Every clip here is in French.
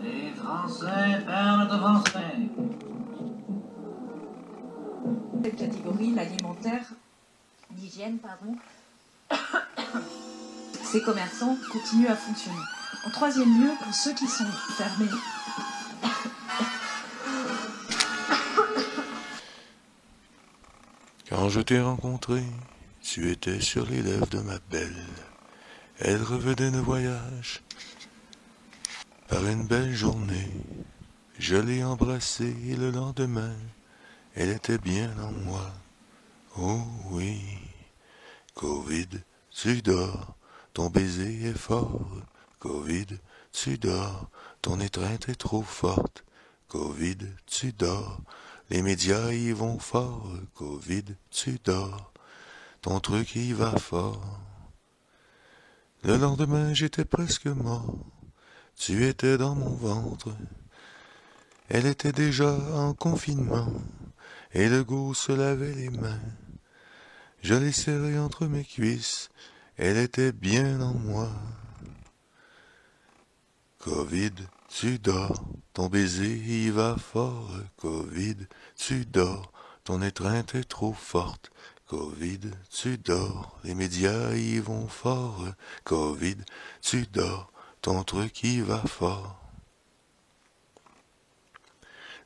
Les Français parlent de français. Cette catégorie, l'alimentaire, l'hygiène, pardon, ces commerçants continuent à fonctionner. En troisième lieu, pour ceux qui sont fermés, Quand je t'ai rencontré, tu étais sur les lèvres de ma belle. Elle revenait de voyage par une belle journée. Je l'ai embrassée et le lendemain, elle était bien en moi. Oh oui, Covid, tu dors, ton baiser est fort. Covid, tu dors, ton étreinte est trop forte. Covid, tu dors, les médias y vont fort. Covid, tu dors, ton truc y va fort. Le lendemain, j'étais presque mort. Tu étais dans mon ventre. Elle était déjà en confinement, et le goût se lavait les mains. Je l'ai serrée entre mes cuisses, elle était bien en moi. Covid, tu dors, ton baiser y va fort. Covid, tu dors, ton étreinte est trop forte. Covid, tu dors, les médias y vont fort. Covid, tu dors, ton truc y va fort.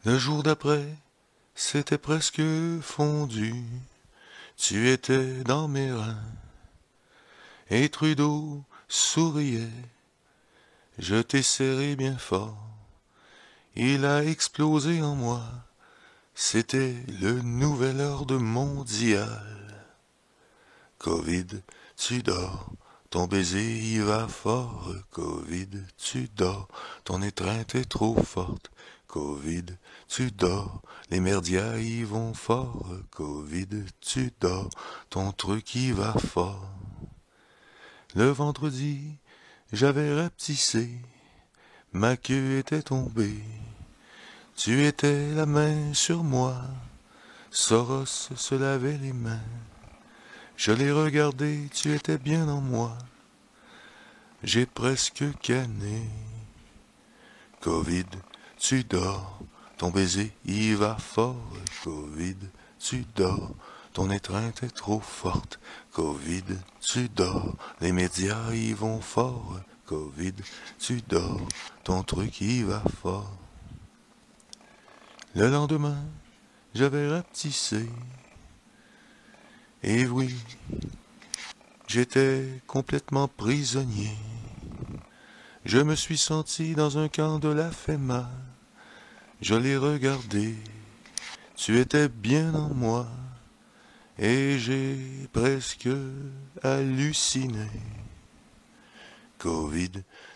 Le jour d'après, c'était presque fondu. Tu étais dans mes reins. Et Trudeau souriait. Je t'ai serré bien fort. Il a explosé en moi. C'était le nouvel ordre mondial. Covid, tu dors. Ton baiser y va fort. Covid, tu dors. Ton étreinte est trop forte. Covid, tu dors. Les merdias y vont fort. Covid, tu dors. Ton truc y va fort. Le vendredi, j'avais rapetissé. Ma queue était tombée. Tu étais la main sur moi. Soros se lavait les mains. Je l'ai regardé, tu étais bien en moi. J'ai presque canné. Covid, tu dors, ton baiser y va fort. Covid, tu dors, ton étreinte est trop forte. Covid, tu dors, les médias y vont fort. Covid, tu dors, ton truc y va fort. Le lendemain, j'avais rapetissé. Et oui, j'étais complètement prisonnier. Je me suis senti dans un camp de la FEMA. Je l'ai regardé, tu étais bien en moi, et j'ai presque halluciné. Covid,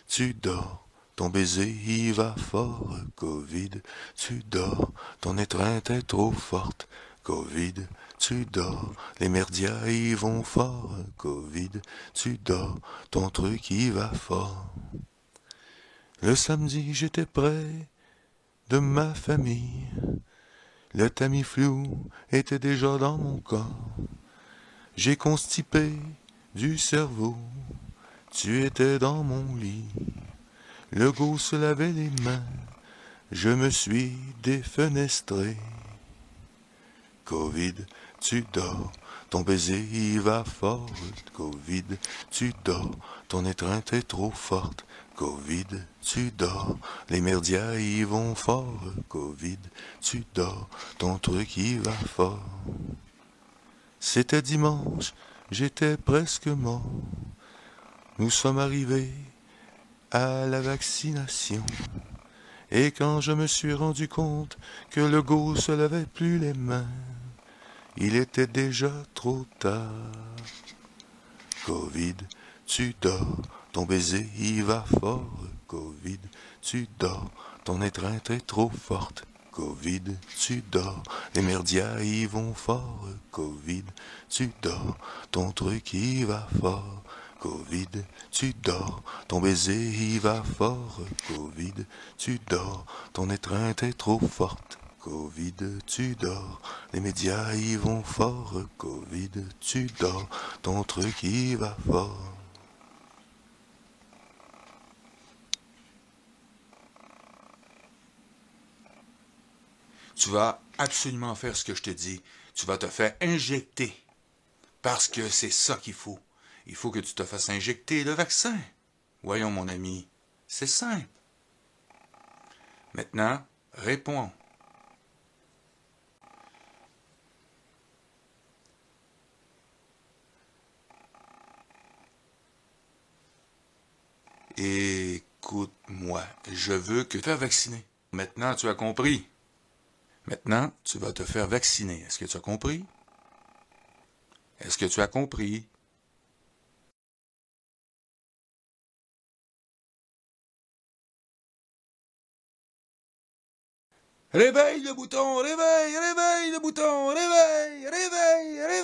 tu dors, ton baiser y va fort. Covid, tu dors, ton étreinte est trop forte. Covid, tu dors, les merdias y vont fort. Covid, tu dors, ton truc y va fort. Le samedi, j'étais près de ma famille. Le Tamiflu était déjà dans mon corps. J'ai constipé du cerveau. Tu étais dans mon lit. Le goût se lavait les mains. Je me suis défenestré. Covid, tu dors. Ton baiser y va fort. Covid, tu dors. Ton étreinte est trop forte. Covid, tu dors, les merdias y vont fort. Covid, tu dors, ton truc y va fort. C'était dimanche, j'étais presque mort. Nous sommes arrivés à la vaccination. Et quand je me suis rendu compte que le go se lavait plus les mains, il était déjà trop tard. Covid, tu dors, ton baiser y va fort. Covid, tu dors, ton étreinte est trop forte. Covid, tu dors, les merdias y vont fort. Covid, tu dors, ton truc y va fort. Covid, tu dors, ton baiser y va fort. Covid, tu dors, ton étreinte est trop forte. Covid, tu dors, les médias y vont fort. Covid, tu dors, ton truc y va fort. Tu vas absolument faire ce que je te dis. Tu vas te faire injecter. Parce que c'est ça qu'il faut. Il faut que tu te fasses injecter le vaccin. Voyons, mon ami, c'est simple. Maintenant, réponds. Écoute-moi, je veux que tu te fasses vacciner. Maintenant, tu as compris. Maintenant, tu vas te faire vacciner. Est-ce que tu as compris? Est-ce que tu as compris? Réveille le bouton, réveille, réveille le bouton, réveille, réveille, réveille.